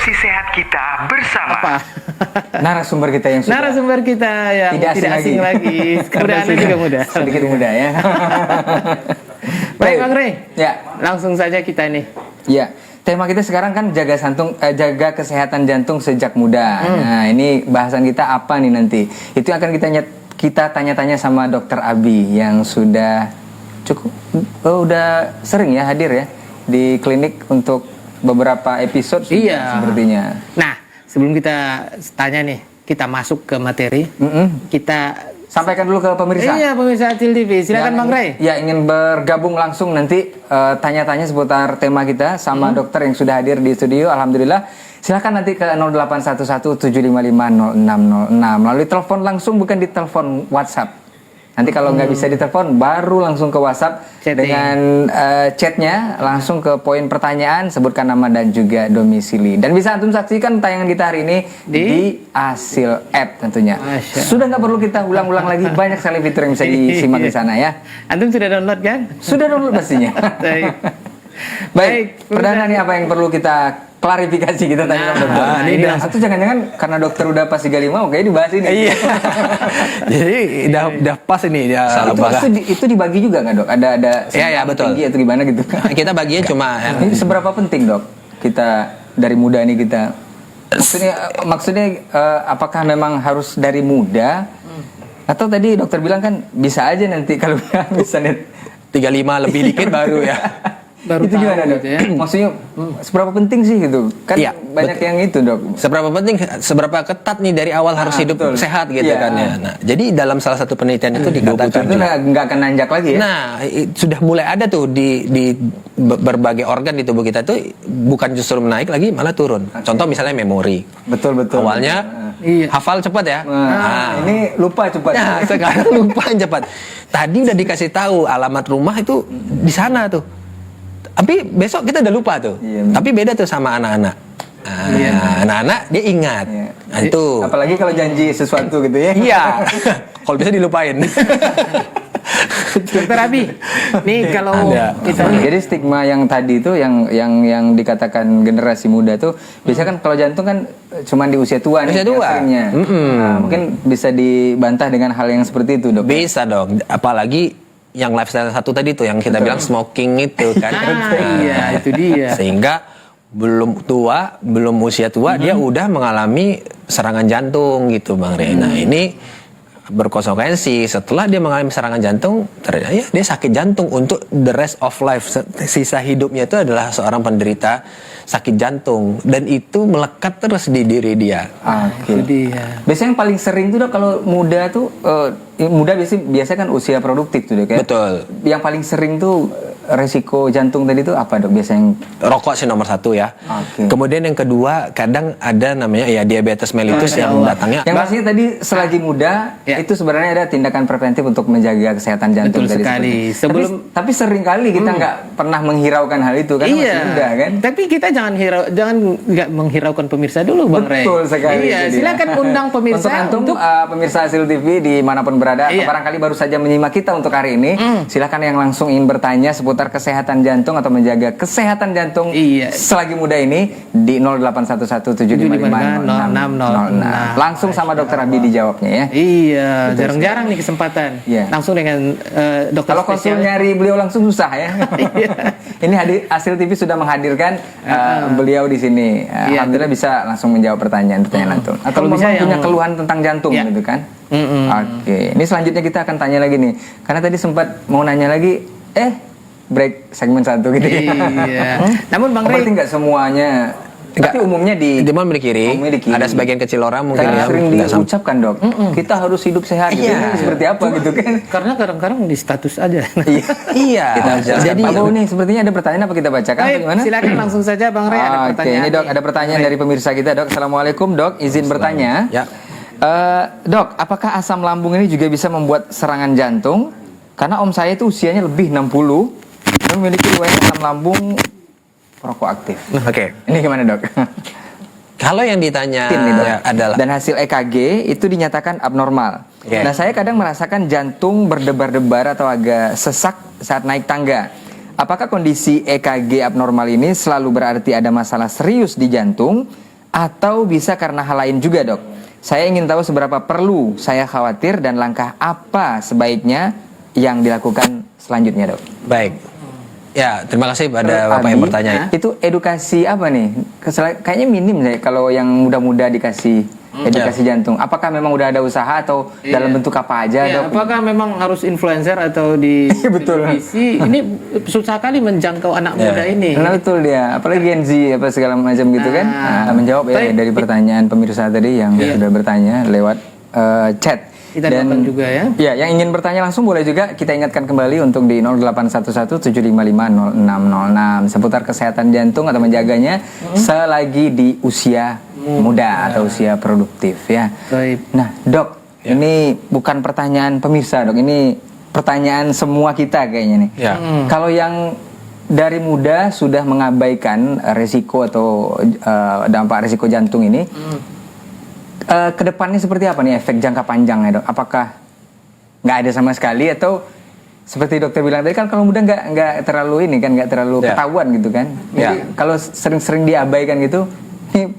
Solusi sehat kita bersama. Apa? Narasumber kita yang sudah Narasumber kita yang tidak asing lagi. Karena Anda juga muda. sedikit muda ya. Baik Bang Rey. Ya. Langsung saja kita nih. Ya. Tema kita sekarang kan jaga kesehatan jantung sejak muda. Nah, ini bahasan kita apa nih nanti? Itu akan kita tanya-tanya sama Dokter Abi yang sudah udah sering ya hadir ya di klinik untuk beberapa episode sepertinya. Nah, sebelum kita tanya nih, kita masuk ke materi. Kita sampaikan dulu ke pemirsa. Iya, pemirsa Acil TV. Silakan Bang Rey. Ya, ingin bergabung langsung nanti tanya-tanya seputar tema kita sama dokter yang sudah hadir di studio. Alhamdulillah. Silakan nanti ke 0811755606 melalui telepon langsung, bukan di telepon WhatsApp. Nanti kalau nggak bisa ditelepon, baru langsung ke WhatsApp dengan chatnya, langsung ke poin pertanyaan, sebutkan nama dan juga domisili. Dan bisa antum saksikan tayangan kita hari ini di Asil App tentunya. Sudah nggak perlu kita ulang-ulang lagi, banyak sekali fitur yang bisa disimak di sana ya. Antum sudah download kan? Sudah download pastinya. Baik, perdana nih apa yang perlu kita klarifikasi, kita tanya sama dokter. Ini atau jangan-jangan karena dokter udah pas 35, oke dibahas ini. Iya. Jadi udah pas ini dia. Itu dibagi juga nggak dok? Ada ya, betul. Tinggi atau gimana gitu? Kita baginya cuma. Ini seberapa penting dok? Kita dari muda ini kita. Maksudnya apakah memang harus dari muda? Atau tadi dokter bilang kan bisa aja nanti kalau bisa 35 lebih dikit baru ya. Baru itu gimana dok? Gitu ya? Maksudnya seberapa penting sih gitu? Kan iya, banyak yang itu dok. Seberapa penting, seberapa ketat nih dari awal harus hidup sehat gitu kan ya. Nah, jadi dalam salah satu penelitian itu dikatakan itu nggak akan nanjak lagi ya? Nah, sudah mulai ada tuh di berbagai organ di tubuh kita tuh bukan justru menaik lagi, malah turun. Contoh misalnya memori. Betul. Awalnya hafal cepat ya. Ini lupa cepat. Ya, sekarang lupa cepat. Tadi udah dikasih tahu alamat rumah itu di sana tuh. Tapi besok kita udah lupa tuh. Tapi beda tuh sama anak-anak. Anak-anak dia ingat. Nah, itu. Apalagi kalau janji sesuatu gitu ya. Iya. Kalau bisa dilupain. Dokter Abi, nih kalau kita jadi stigma yang tadi itu yang dikatakan generasi muda tuh biasanya kan kalau jantung kan cuma di usia tua nih seringnya. Nah, mungkin bisa dibantah dengan hal yang seperti itu dok. Bisa dong. Apalagi yang lifestyle satu tadi tuh yang kita bilang smoking itu kan. Iya, itu dia. Sehingga belum usia tua dia udah mengalami serangan jantung gitu Bang Rey. Nah, ini berkonsekuensi setelah dia mengalami serangan jantung, ternyata ya dia sakit jantung untuk the rest of life. Sisa hidupnya itu adalah seorang penderita sakit jantung dan itu melekat terus di diri dia. Itu dia. Biasanya yang paling sering tuh dok kalau muda tuh muda biasanya kan usia produktif tuh dok ya. Betul. Yang paling sering tuh resiko jantung tadi itu apa dok? Biasanya rokok sih nomor 1 ya. Kemudian yang kedua kadang ada namanya ya diabetes mellitus yang datangnya. Yang pastinya tadi selagi muda itu sebenarnya ada tindakan preventif untuk menjaga kesehatan jantung. Betul sekali. Tapi sering kali kita nggak pernah menghiraukan hal itu kan masih muda kan. Tapi kita jangan nggak menghiraukan pemirsa dulu Bang Rey. Betul sekali. Iya, silakan undang pemirsa untuk pemirsa Asil TV dimanapun berada. Barangkali baru saja menyimak kita untuk hari ini. Silakan yang langsung ingin bertanya seputar kesehatan jantung atau menjaga kesehatan jantung selagi muda ini di 0811755606. Langsung sama Dokter Abi dijawabnya ya. Iya, jarang-jarang nih kesempatan. Langsung dengan dokter kalau konsul nyari beliau langsung susah ya. Ini Asil TV sudah menghadirkan beliau di sini. Alhamdulillah bisa langsung menjawab pertanyaan langsung. Atau kalau misalnya punya keluhan tentang jantung gitu kan. Oke, ini selanjutnya kita akan tanya lagi nih. Karena tadi sempat mau nanya lagi, break segmen 1 gitu ya. Namun Bang Rey, berarti nggak semuanya. Tapi umumnya di kiri. Ada sebagian kecil orang mungkin ya. Sering diucapkan dok. Kita harus hidup sehat. Gitu. Seperti apa gitu kan? Karena kadang-kadang di status aja. Jadi nih sepertinya ada pertanyaan apa kita bacakan? Gimana? Silakan langsung saja Bang Rey. Ada pertanyaan. Ini dok ada pertanyaan dari pemirsa kita dok. Assalamualaikum dok. Izin bertanya. Dok, apakah asam lambung ini juga bisa membuat serangan jantung? Karena om saya itu usianya lebih 60 dan memiliki riwayat asam lambung perokok aktif. Ini gimana dok? Kalau yang ditanya adalah dan hasil EKG itu dinyatakan abnormal. Nah saya kadang merasakan jantung berdebar-debar atau agak sesak saat naik tangga. Apakah kondisi EKG abnormal ini selalu berarti ada masalah serius di jantung atau bisa karena hal lain juga, Dok? Saya ingin tahu seberapa perlu saya khawatir dan langkah apa sebaiknya yang dilakukan selanjutnya, Dok. Baik. Ya, terima kasih pada Bapak yang bertanya. Itu edukasi apa nih? Kayaknya minim saya kalau yang muda-muda dikasih edukasi jantung. Apakah memang udah ada usaha atau dalam bentuk apa aja, Dok? Apakah memang harus influencer atau di Betul. televisi? Ini susah kali menjangkau anak muda ini. Nah, betul dia, apalagi Gen Z apa segala macam gitu kan. Nah, menjawab ya dari pertanyaan pemirsa tadi yang sudah bertanya lewat chat. Kita doakan juga ya. Ya, yang ingin bertanya langsung boleh juga kita ingatkan kembali untuk di 0811-755-0606 seputar kesehatan jantung atau menjaganya selagi di usia muda atau usia produktif ya. Baik. Nah, Dok, ini bukan pertanyaan pemirsa, Dok. Ini pertanyaan semua kita kayaknya nih. Ya. Kalau yang dari muda sudah mengabaikan resiko atau dampak resiko jantung ini, kedepannya seperti apa nih efek jangka panjangnya, Dok? Apakah nggak ada sama sekali atau seperti dokter bilang tadi kan kalau muda nggak terlalu ini kan nggak terlalu ketahuan gitu kan? Jadi kalau sering-sering diabaikan gitu, ini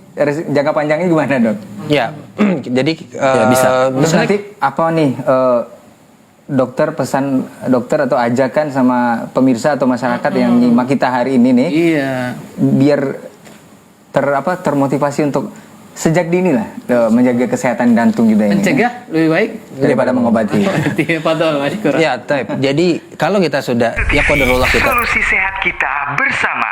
jangka panjangnya gimana, Dok? Ya, jadi bisa. Terus nanti apa nih dokter pesan dokter atau ajakan sama pemirsa atau masyarakat yang nyimak kita hari ini nih, biar termotivasi untuk sejak dini lah menjaga kesehatan jantung juga ini. Mencegah lebih baik daripada mengobati. Padahal, ya, jadi kalau kita sudah ya qadarullah kita. Solusi sehat kita bersama.